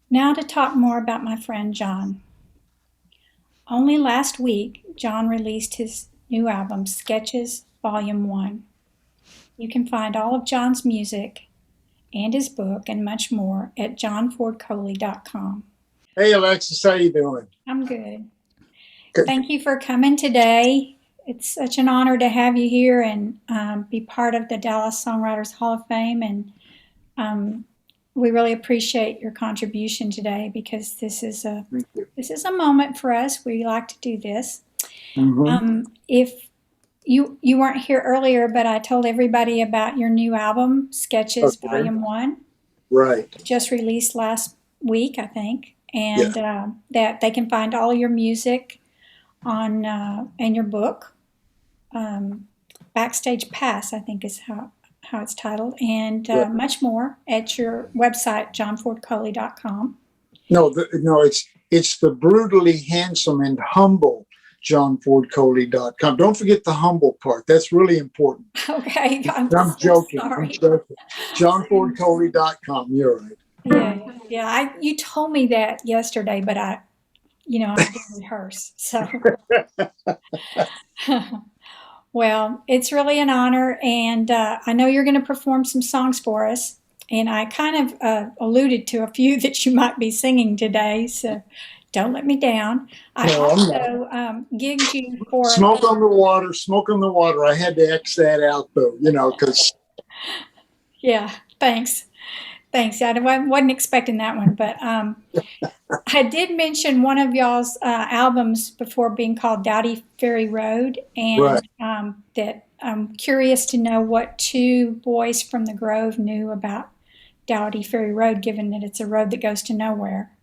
Now to talk more about my friend John. Only last week, John released his new album, Sketches Volume 1. You can find all of John's music and his book and much more at johnfordcoley.com. Hey, Alexis, how you doing? I'm good. Good. Thank you for coming today. It's such an honor to have you here and be part of the Dallas Songwriters Hall of Fame. And we really appreciate your contribution today because this is a moment for us. We like to do this. If you weren't here earlier, but I told everybody about your new album, Sketches Volume 1. Right. Just released last week, I think. And that they can find all your music on and your book. Backstage Pass, I think is how it's titled, and much more at your website, johnfordcoley.com. No, it's the brutally handsome and humble johnfordcoley.com. Don't forget the humble part. That's really important. Okay. I'm joking. Sorry. I'm joking. johnfordcoley.com. You're right. Yeah. You told me that yesterday, but I didn't rehearse. So, well, it's really an honor, and I know you're going to perform some songs for us. And I kind of alluded to a few that you might be singing today, so don't let me down. I also gigged you for Smoke on the water. I had to X that out, though, because. Yeah, thanks. I wasn't expecting that one, but I did mention one of y'all's albums before being called Dowdy Ferry Road, and that I'm curious to know what two boys from the Grove knew about Dowdy Ferry Road, given that it's a road that goes to nowhere.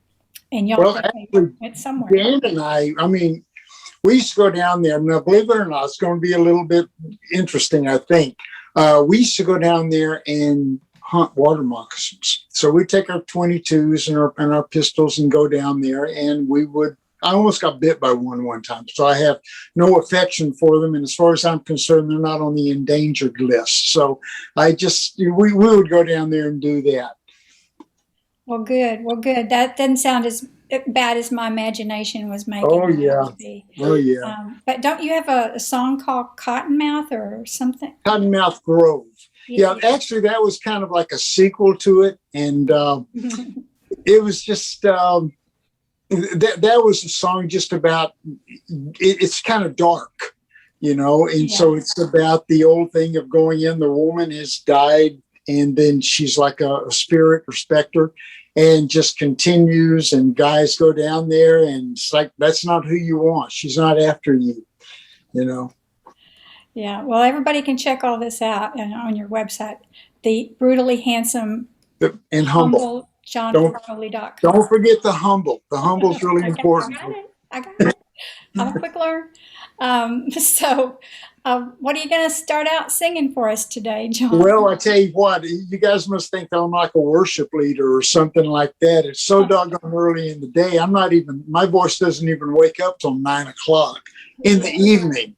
And y'all went somewhere. Dan and I mean, we used to go down there. Now, believe it or not, it's going to be a little bit interesting, I think. We used to go down there and hunt water moccasins. So we take our 22s and our pistols and go down there, and I almost got bit by one time. So I have no affection for them. And as far as I'm concerned, they're not on the endangered list. So we would go down there and do that. Well, good. That doesn't sound as bad as my imagination was making. Oh, yeah. Oh, yeah. But don't you have a song called Cottonmouth or something? Cottonmouth Grove. Yeah, actually, that was kind of like a sequel to it. And it was just, that was a song just about, it's kind of dark, and so it's about the old thing of going in, the woman has died, and then she's like a spirit or specter, and just continues, and guys go down there, and it's like, that's not who you want. She's not after you, Yeah, well, everybody can check all this out on your website. The brutally handsome and humble johnfordcoley.com. Don't forget the humble. The humble's really important. I got it. I'm a quick learner. So what are you going to start out singing for us today, John? Well, I tell you what, you guys must think that I'm like a worship leader or something like that. It's so doggone early in the day. My voice doesn't even wake up till 9 o'clock in the evening,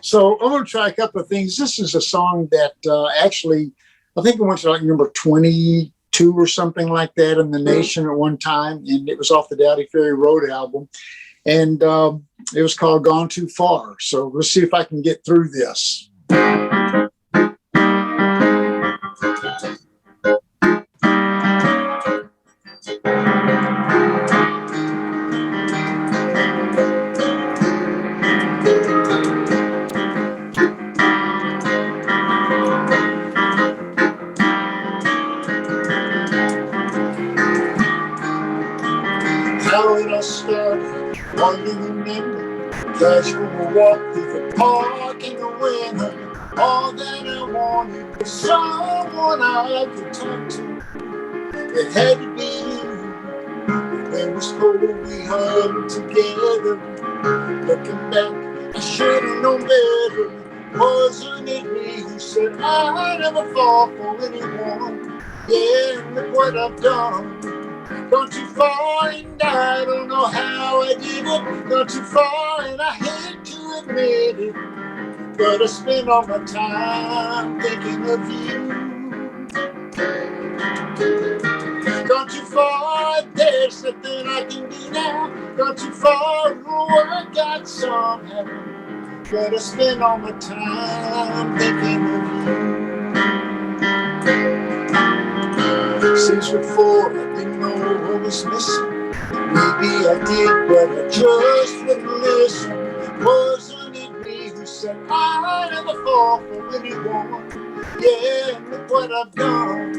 So I'm going to try a couple of things. This is a song that actually, I think it went to like number 22 or something like that in the nation at one time. And it was off the Dowdy Ferry Road album. And it was called Gone Too Far. So let's see if I can get through this. How it all started, one you remember, casual walk through the park in the winter. All that I wanted was someone I could talk to. It had to be you. When it was cold, we hugged together. Looking back, I should have known better. Wasn't it me who said I never fall for anyone? Yeah, look what I've done. Gone too far, and I don't know how I did it. Gone too far, and I hate to admit it, but I spend all my time thinking of you. Gone too far, there Gone too far to work out somehow. Gotta spend all my time thinking of you. 6'4", I didn't know what was missing. Maybe I did, but I just wouldn't listen. Wasn't it me who said I never fall for anyone? Yeah, look what I've done.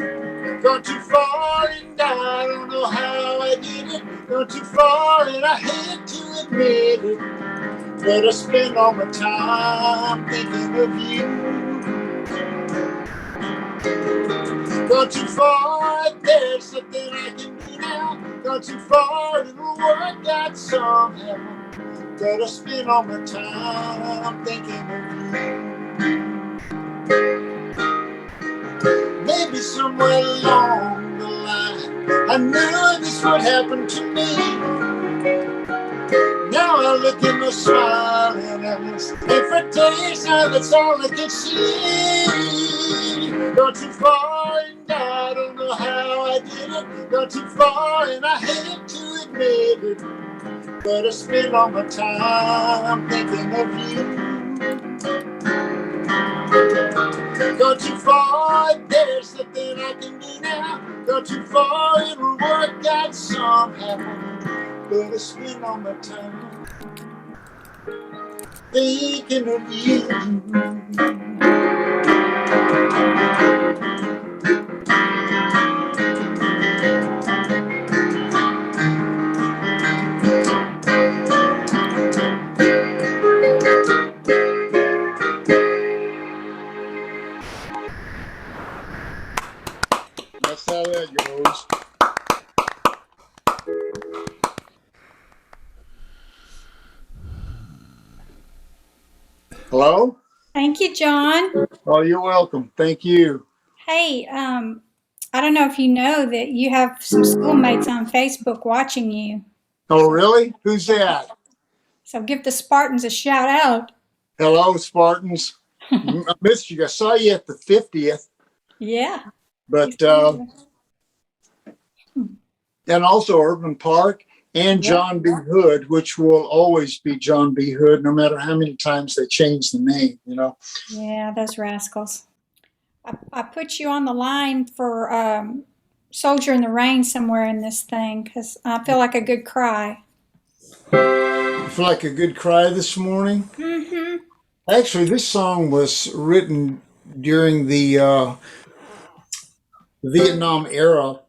Gone too far and I don't know how I did it. Gone too far and I hate to admit it, but I spend all my time thinking of you. Gone too far, there's something I can do now. Gone too far, it'll work out somehow. But I spend all my time thinking of you. Maybe somewhere along the line, I knew this would happen to me. Now I look in the smiling eyes, invitation, that's all I can see. Gone too far and I don't know how I did it. Gone too far and I hate to admit it, but I spend all my time thinking of you. Gone too far, there's something I can do now. Gone too far, it'll work out somehow, but I spend all my time thinking of you. That's how that goes. Hello? Thank you, John. Oh, you're welcome. Thank you. Hey, I don't know if you know that you have some schoolmates on Facebook watching you. Oh, really? Who's that? So give the Spartans a shout out. Hello, Spartans. I missed you. I saw you at the 50th. Yeah. But, and also Urban Park and John B. Hood, which will always be John B. Hood, no matter how many times they change the name, you know. Yeah, those rascals. I put you on the line for Soldier in the Rain somewhere in this thing because I feel like a good cry. You feel like a good cry this morning? Mm-hmm. Actually, this song was written during the Vietnam era,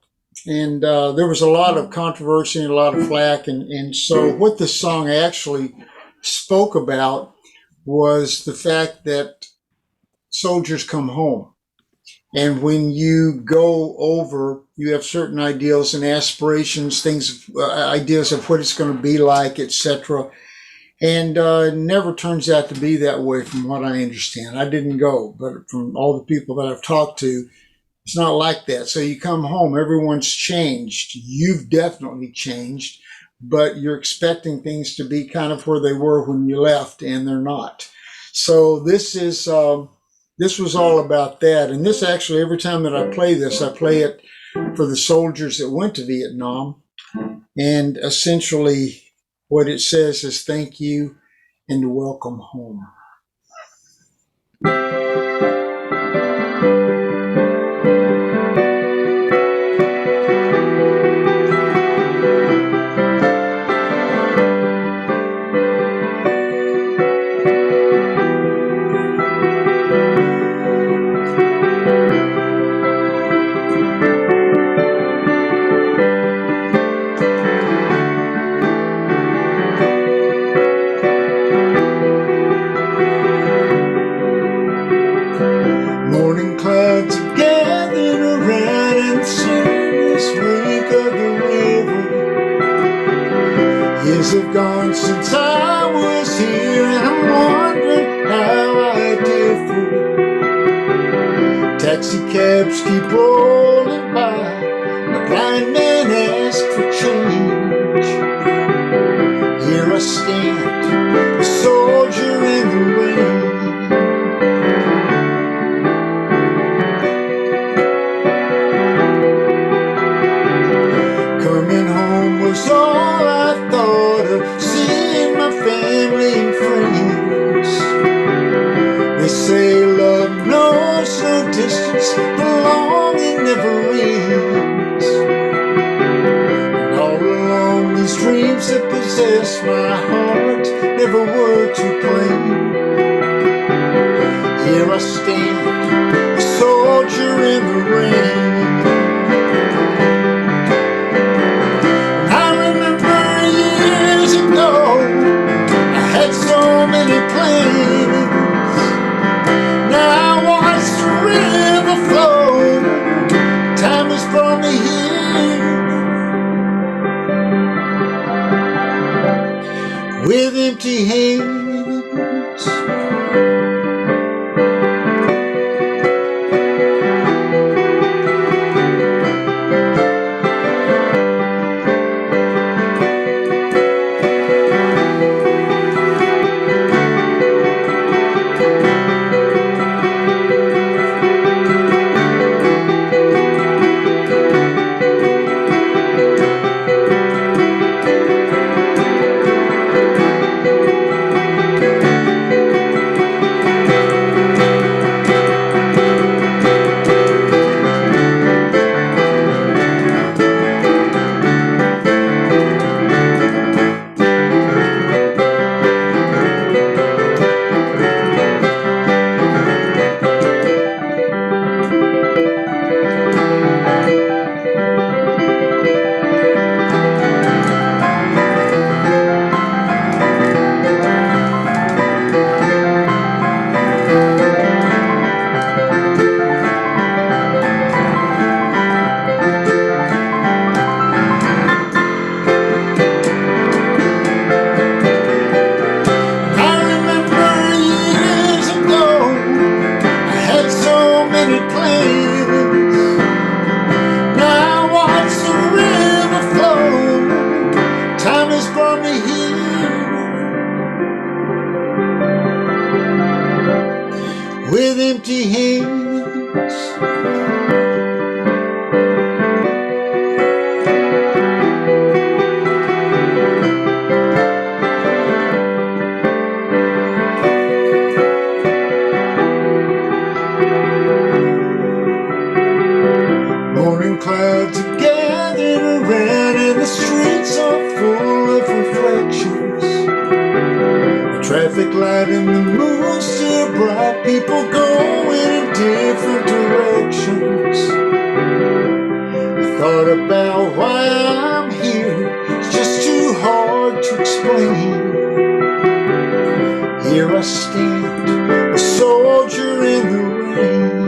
and there was a lot of controversy and a lot of flack, and so what the song actually spoke about was the fact that soldiers come home. And when you go over, you have certain ideals and aspirations, things, ideas of what it's going to be like, etc. And it never turns out to be that way from what I understand. I didn't go, but from all the people that I've talked to, it's not like that. So you come home, everyone's changed. You've definitely changed, but you're expecting things to be kind of where they were when you left, and they're not. So this is... this was all about that. And this actually, every time that I play this, I play it for the soldiers that went to Vietnam. And essentially what it says is thank you and welcome home. Morning clouds are gathered around in the sunless wake of the river. Years have gone since I was here, and I'm wondering how I differ. Taxi cabs keep rolling by, the blind man asks for change. Here I stand, a soldier in the rain. Coming home was all I thought dreams that possess my heart never were to plain. Here I stand, a soldier in the rain. And I remember years ago, I had so many plans. Now I watch the river flow. Time has brought me here with empty hands. With empty hands. Morning clouds are gathered around and the streets are full of reflections. The traffic light and the moon still bright, people going in different directions. I thought about why I'm here, it's just too hard to explain. Here I stand, a soldier in the rain.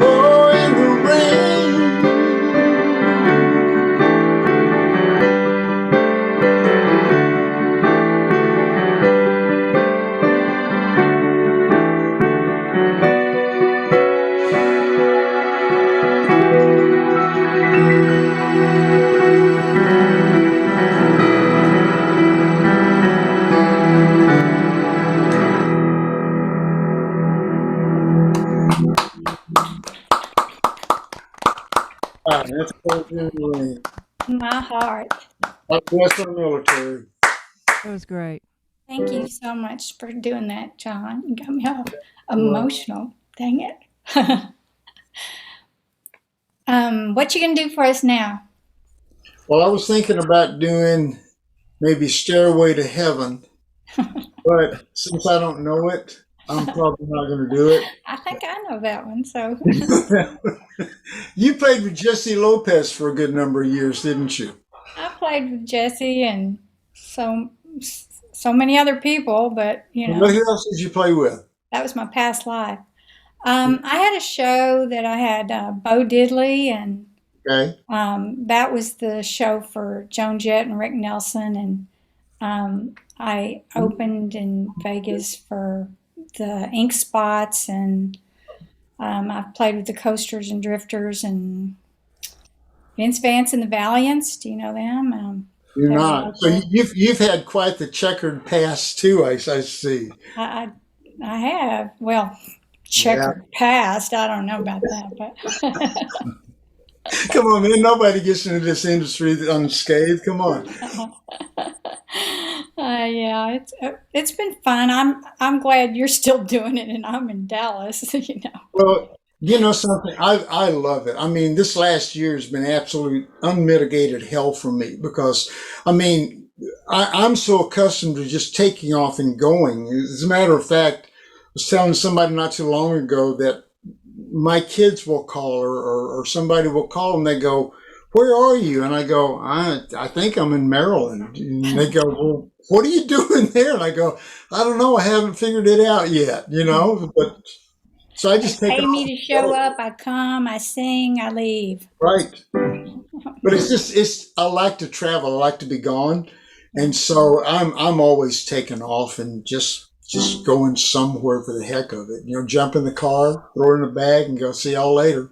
Oh, in the rain. That's Soldier in the Rain. My heart. God bless our military. That was great. Thank you so much for doing that, John. You got me all emotional. Dang it. What you gonna do for us now? Well, I was thinking about doing maybe Stairway to Heaven, but since I don't know it, I'm probably not going to do it. I think I know that one. So You played with Jesse Lopez for a good number of years, didn't you? I played with Jesse and so many other people, but you know, Who else did you play with? that was my past life. I had a show that I had Bo Diddley, and Okay. that was the show for Joan Jett and Rick Nelson, and I opened in Vegas for the Ink Spots, and I've played with the Coasters and Drifters and Vince Vance and the Valiants. Do you know them? You're They're not. So local. you've had quite the checkered past too, I see. I have, well, checkered past. I don't know about that, but Come on, man. Nobody gets into this industry unscathed. Come on. yeah, it's been fun. I'm glad you're still doing it, and I'm in Dallas. You know. Well, You know something? I love it. I mean, this last year has been absolute unmitigated hell for me because, I mean, I'm so accustomed to just taking off and going. As a matter of fact, I was telling somebody not too long ago that my kids will call or somebody will call and they go, "Where are you?" And I go, I think I'm in Maryland. And they go, "Well, what are you doing there?" And I go, "I don't know. I haven't figured it out yet, you know, but so I They just take pay off me to and show go." up. I come, I sing, I leave. Right. But I like to travel. I like to be gone. Yeah. And so I'm always taking off and just going somewhere for the heck of it. You know, jump in the car, throw it in a bag and go see y'all later.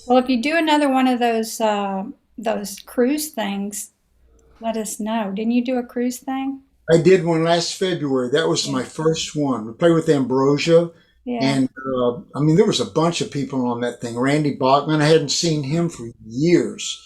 Well, if you do another one of those cruise things, let us know. Didn't you do a cruise thing? I did one last February. That was Yeah. my first one. We played with Ambrosia. Yeah. And I mean, there was a bunch of people on that thing. Randy Bachman, I hadn't seen him for years.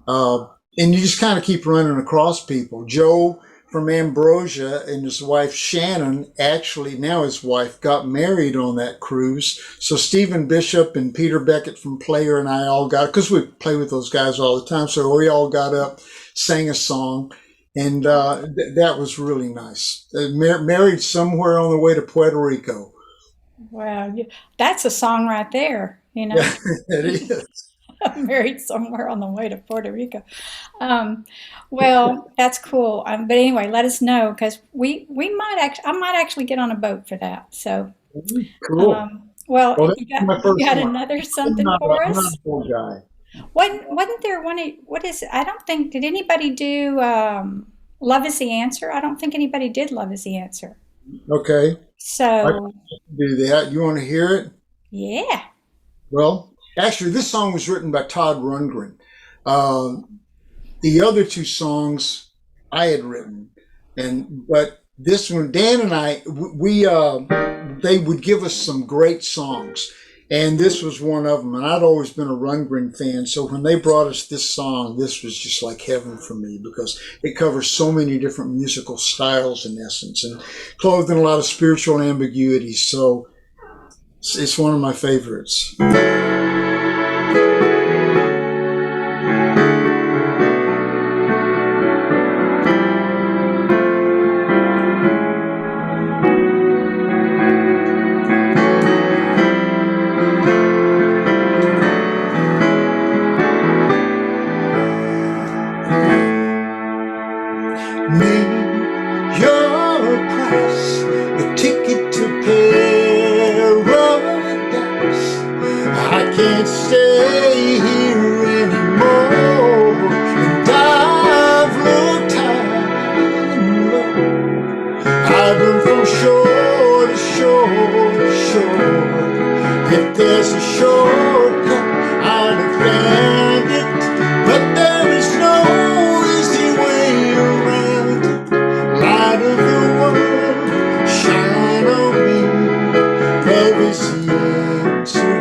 Uh, and you just kind of keep running across people. Joe from Ambrosia and his wife Shannon, actually now his wife, got married on that cruise. So Stephen Bishop and Peter Beckett from Player and I all got, because we play with those guys all the time, so we all got up, sang a song, and that was really nice. Married somewhere on the way to Puerto Rico. Wow. That's a song right there, you know. Yeah, it is. Married somewhere on the way to Puerto Rico. Um, well, that's cool. But anyway, let us know because we might actually I might actually get on a boat for that. So, Cool. well, Well, that's you got my first you got one. another something for I'm not us? a poor guy. Wasn't there one? What is? I don't think did anybody do Love is the Answer? I don't think anybody did Love is the Answer. Okay, I So can do that. You want to hear it? yeah. Well, actually, this song was written by Todd Rundgren. The other two songs I had written, but this one, Dan and I, they would give us some great songs, and this was one of them. And I'd always been a Rundgren fan, so when they brought us this song, this was just like heaven for me because it covers so many different musical styles in essence, and clothed in a lot of spiritual ambiguity. So it's one of my favorites. Name your price, a ticket to paradise. I can't stay here anymore, and I've looked high and low. I've been from shore to shore to shore. If there's a shortcut, I'd have found it, but there is no easy way around it. Light of the world, shine on me. Love is the answer.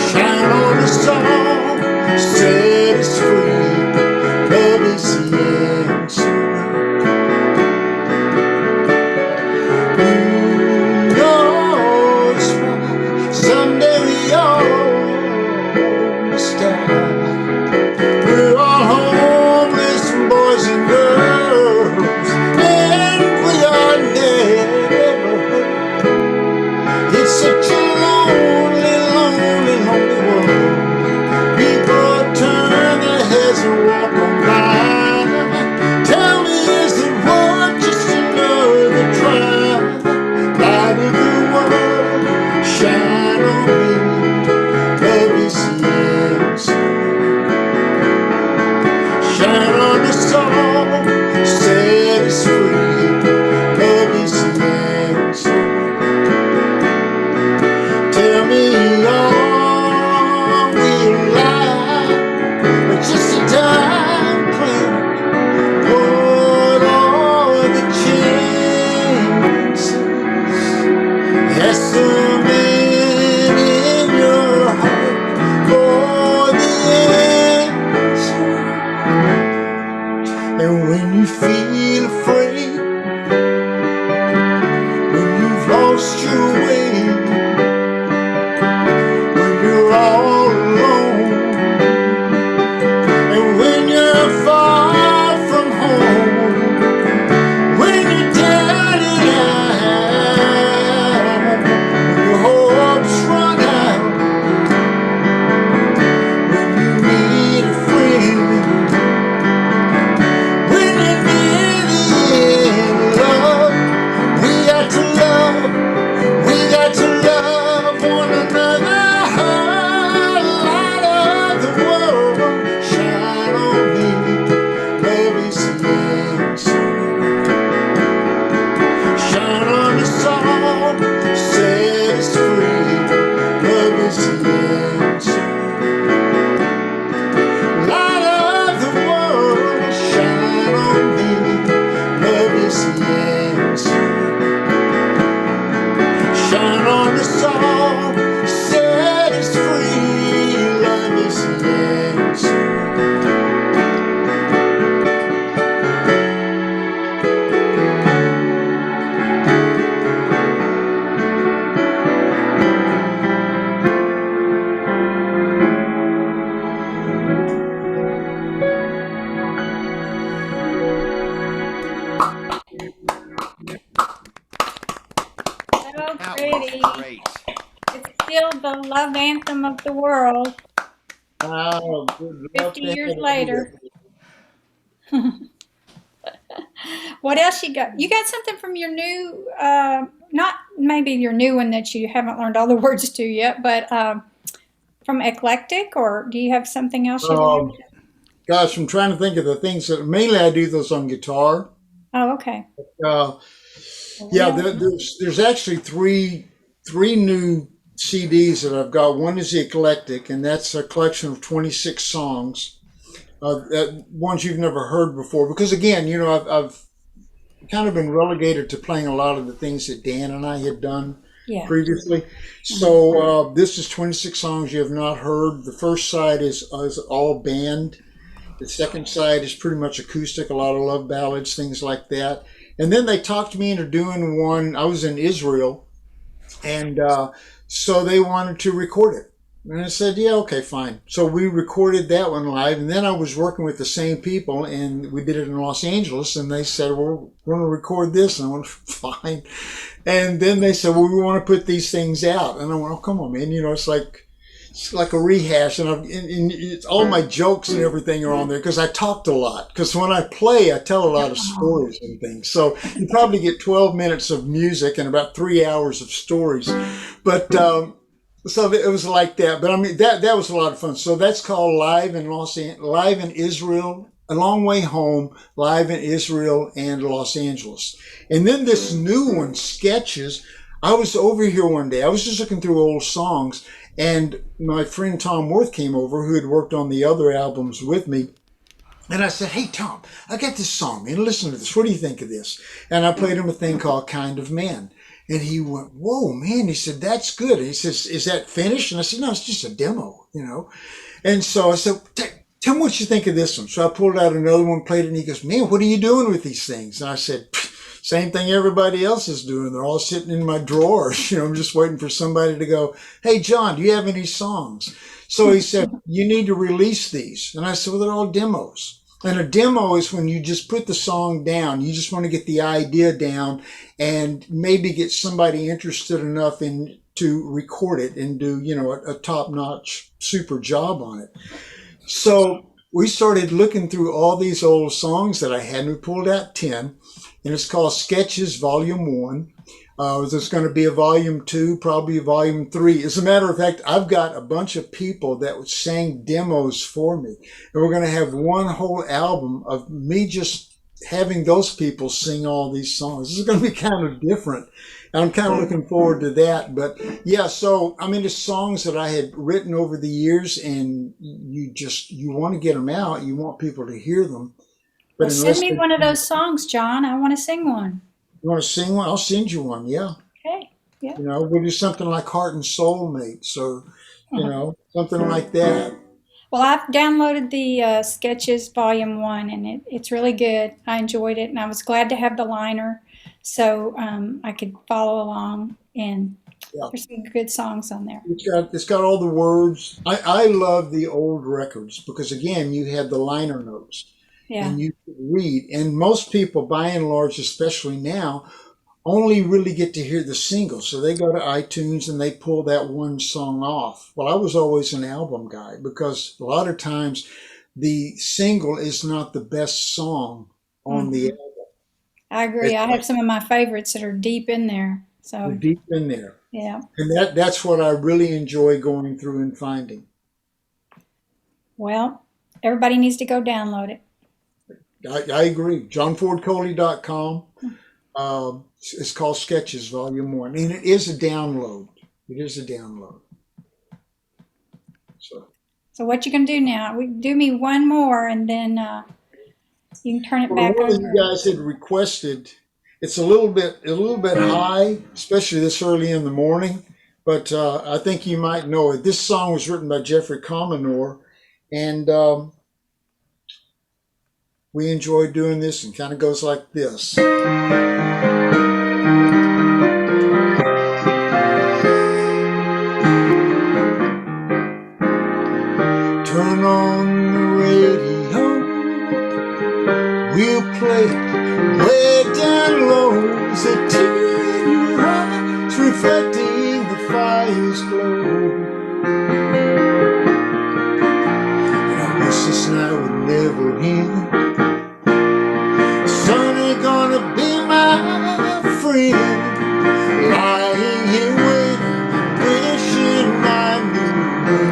Shine on us all, set us free. Love is the answer. Who knows why someday we all must die. We're all homeless boys and girls, and we are never hurt. It's such a lonely, lonely, lonely world. People turn their heads and walk on by. Tell me, is it worth just another try? Light of the world, shine on me. Love is the answer. Shine on us all, set us free. Love is the answer. Tell me all we'll lie, but just a time plan. What are the chances? Yes, some in your heart for the answer. And love anthem of the world. Wow, 50 years later. What else you got? You got something from your new, not maybe your new one that you haven't learned all the words to yet, but from Eclectic, or do you have something else you learned? Gosh, I'm trying to think of the things that mainly I do those on guitar. Oh, okay. Uh, yeah, there's actually three new CDs that I've got. One is the Eclectic, and that's a collection of 26 songs, ones you've never heard before. Because again, I've kind of been relegated to playing a lot of the things that Dan and I had done previously. So this is 26 songs you have not heard. The first side is all band. The second side is pretty much acoustic, a lot of love ballads, things like that. And then they talked me into doing one. I was in Israel, and so they wanted to record it. And I said, yeah, okay, fine. So we recorded that one live, and then I was working with the same people, and we did it in Los Angeles, and they said, well, we're going to record this. And I went, fine. And then they said, well, we want to put these things out. And I went, oh, come on, man. It's like a rehash, and it's all my jokes and everything are on there because I talked a lot. Because when I play, I tell a lot of stories and things. So you probably get 12 minutes of music and about 3 hours of stories. But so it was like that. But I mean, that was a lot of fun. So that's called Live in Israel, A Long Way Home, Live in Israel and Los Angeles. And then this new one, Sketches. I was over here one day. I was just looking through old songs. And my friend Tom Worth came over, who had worked on the other albums with me. And I said, hey, Tom, I got this song, man. Listen to this. What do you think of this? And I played him a thing called Kind of Man. And he went, whoa, man. He said, that's good. And he says, is that finished? And I said, no, it's just a demo, And so I said, tell me what you think of this one. So I pulled out another one, played it, and he goes, man, what are you doing with these things? And I said, same thing everybody else is doing. They're all sitting in my drawers. I'm just waiting for somebody to go, hey, John, do you have any songs? So he said, you need to release these. And I said, well, they're all demos. And a demo is when you just put the song down. You just want to get the idea down and maybe get somebody interested enough in to record it and do, a top-notch super job on it. So we started looking through all these old songs that I had, and we pulled out 10. And it's called Sketches Volume 1. There's going to be a Volume 2, probably a Volume 3. As a matter of fact, I've got a bunch of people that sang demos for me. And we're going to have one whole album of me just having those people sing all these songs. This is going to be kind of different. And I'm kind of looking forward to that. But yeah, so I mean, the songs that I had written over the years, and you want to get them out. You want people to hear them. Well, send me one of those songs, John. I want to sing one. You want to sing one? I'll send you one. Yeah. Okay. Yeah. We'll do something like Heart and Soulmate. So, something like that. Well, I've downloaded the Sketches Volume 1, and it's really good. I enjoyed it, and I was glad to have the liner so I could follow along. And there's some good songs on there. It's got all the words. I love the old records because, again, you had the liner notes. Yeah. And you could read. And most people, by and large, especially now, only really get to hear the single. So they go to iTunes and they pull that one song off. Well, I was always an album guy because a lot of times the single is not the best song on the album. I agree. I have some of my favorites that are deep in there. So they're deep in there. Yeah. And that's what I really enjoy going through and finding. Well, everybody needs to go download it. I agree. JohnFordColey.com. It's called Sketches Volume 1. And it is a download. It is a download. So what you can do now? Do me one more, and then you can turn it back over. You guys had requested. It's a little bit high, especially this early in the morning. But I think you might know it. This song was written by Jeffrey Commodore, and we enjoy doing this, and kind of goes like this. Turn on the radio, we'll play way down low, the tear in your eyes reflecting the fire's glow. night would never end. Sun ain't gonna be my friend. Lying here waiting, wishing I knew when.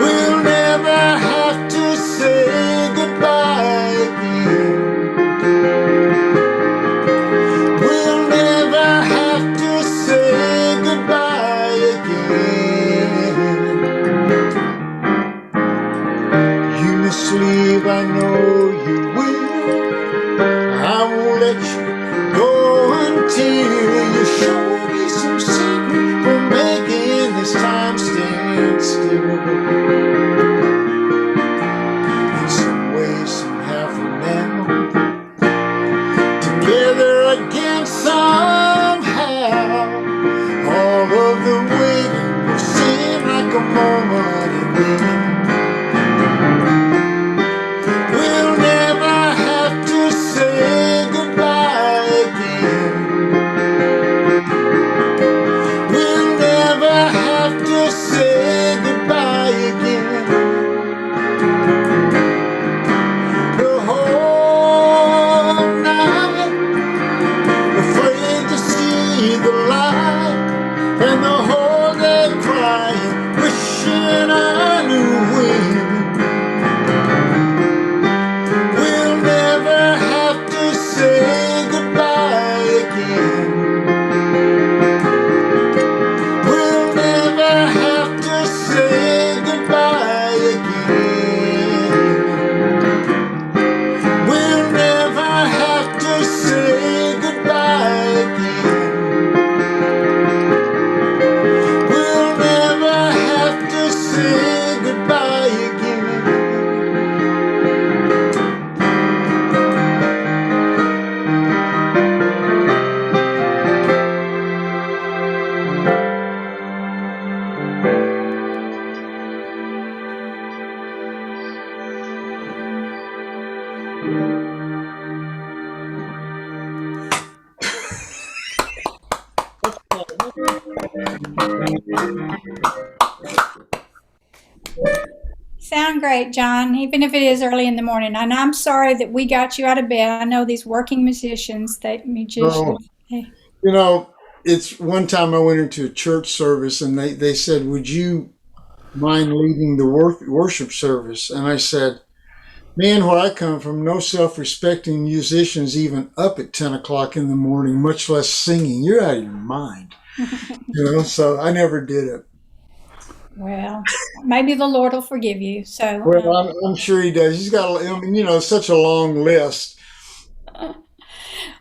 We'll never have to say goodbye again. We'll never have to say goodbye again. You must leave, I know you will. I won't let you go until you show me some secret for making this time stand still. In some way, somehow, from now, together again somehow. All of the waiting will seem like a moment, and then we'll never have to say goodbye again. We'll never have to say goodbye again. The whole night, afraid to see the light, and the whole day crying, wishing I knew when. We'll never have to say goodbye again. We'll never have to say goodbye again. We'll never have to say goodbye again. We'll never have to say goodbye again. Sound great, John, even if it is early in the morning. And I'm sorry that we got you out of bed. I know these working musicians, No, you know, it's one time I went into a church service and they said, would you mind leading the worship service? And I said, man, where I come from, no self-respecting musicians even up at 10 o'clock in the morning, much less singing. You're out of your mind. So I never did it. Well, maybe the Lord will forgive you. So, Well, I'm sure he does. He's got, such a long list.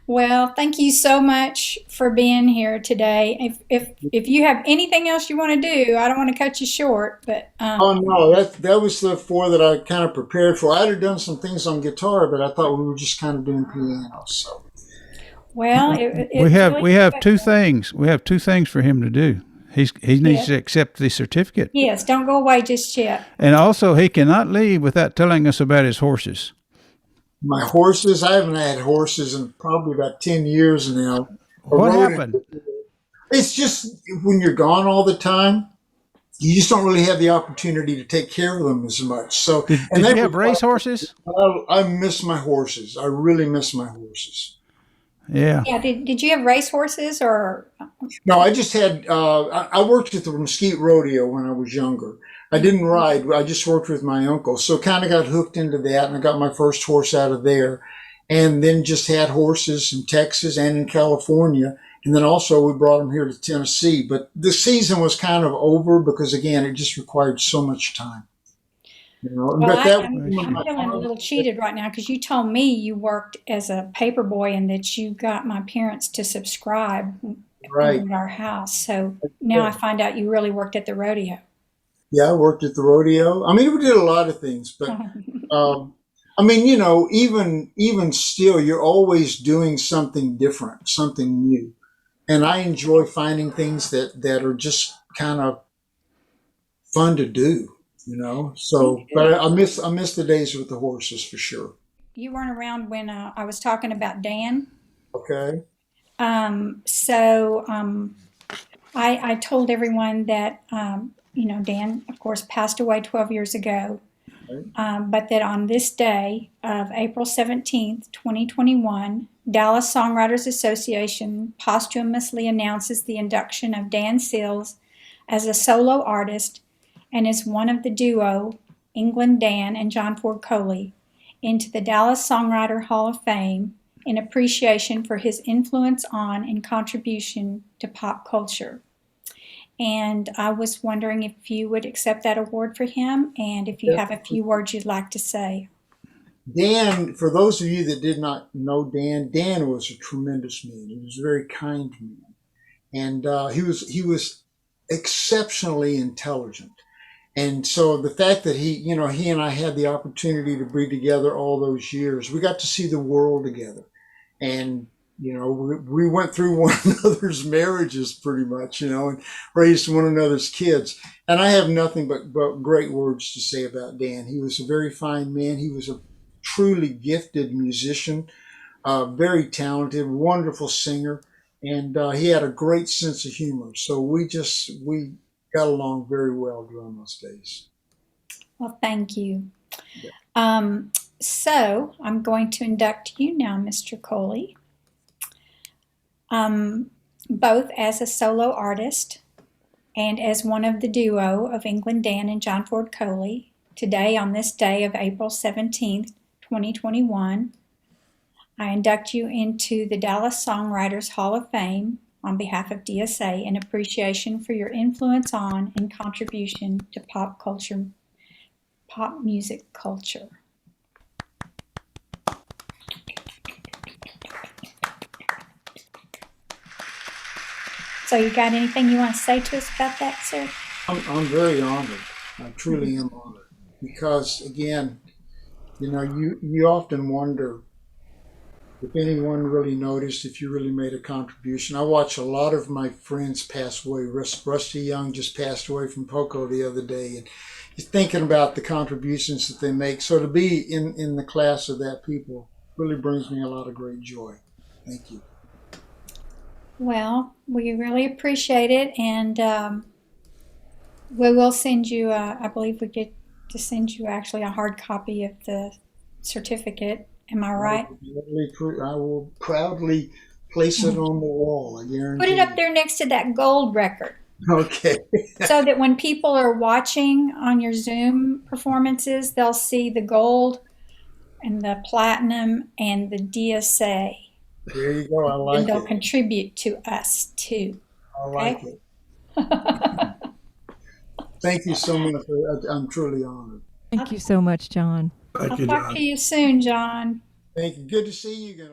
well, thank you so much for being here today. If you have anything else you want to do, I don't want to cut you short, but Oh no, that was the four that I kind of prepared for. I'd have done some things on guitar, but I thought we were just kind of doing piano. So well, We have two things. We have two things for him to do. He needs to accept the certificate. Yes, don't go away just yet. And also, he cannot leave without telling us about his horses. my horses, I haven't had horses in probably about 10 years now. What happened? It's just when you're gone all the time, you just don't really have the opportunity to take care of them as much. So, Did you have race horses? I miss my horses. I really miss my horses. Yeah. Yeah, did you have race horses or? No, I just had, I worked at the Mesquite Rodeo when I was younger. I didn't ride. I just worked with my uncle. So kind of got hooked into that, and I got my first horse out of there. And then just had horses in Texas and in California. And then also we brought them here to Tennessee. But the season was kind of over because, again, it just required so much time. Well, But I'm feeling a little cheated right now because you told me you worked as a paper boy and that you got my parents to subscribe right. at our house. So now I find out you really worked at the rodeo. Yeah, I worked at the rodeo. I mean, we did a lot of things, but even still, you're always doing something different, something new. And I enjoy finding things that are just kind of fun to do. So, but I miss the days with the horses for sure. You weren't around when I was talking about Dan. Okay. I told everyone that Dan, of course, passed away 12 years ago. Right. But that on this day of April 17th, 2021, Dallas Songwriters Association posthumously announces the induction of Dan Seals as a solo artist and as one of the duo, England Dan and John Ford Coley, into the Dallas Songwriter Hall of Fame in appreciation for his influence on and contribution to pop culture. And I was wondering if you would accept that award for him, and if you have a few words you'd like to say. Dan, for those of you that did not know Dan was a tremendous man. He was a very kind man, and he was exceptionally intelligent. And so the fact that he and I had the opportunity to be together all those years, we got to see the world together, and we went through one another's marriages pretty much, and raised one another's kids. And I have nothing but great words to say about Dan. He was a very fine man. He was a truly gifted musician, very talented, wonderful singer, and he had a great sense of humor. So we got along very well during those days. Well, thank you. Yeah. So I'm going to induct you now, Mr. Coley. Both as a solo artist and as one of the duo of England Dan and John Ford Coley, today on this day of April 17th, 2021, I induct you into the Dallas Songwriters Hall of Fame on behalf of DSA in appreciation for your influence on and contribution to pop music culture. So you got anything you want to say to us about that, sir? I'm very honored. I truly am honored because, again, you often wonder if anyone really noticed, if you really made a contribution. I watch a lot of my friends pass away. Rusty Young just passed away from Poco the other day, and you're thinking about the contributions that they make. So to be in the class of that people really brings me a lot of great joy. Thank you. Well, we really appreciate it, and we will send you, I believe we get to send you actually a hard copy of the certificate. Am I right? I will proudly place it on the wall, I guarantee. Put it up there next to that gold record. Okay. So that when people are watching on your Zoom performances, they'll see the gold and the platinum and the DSA. There you go. I like it. And they'll contribute to us too. I like it. Thank you so much. I'm truly honored. Thank you so much, John. I'll talk to you soon, John. Thank you. Good to see you again.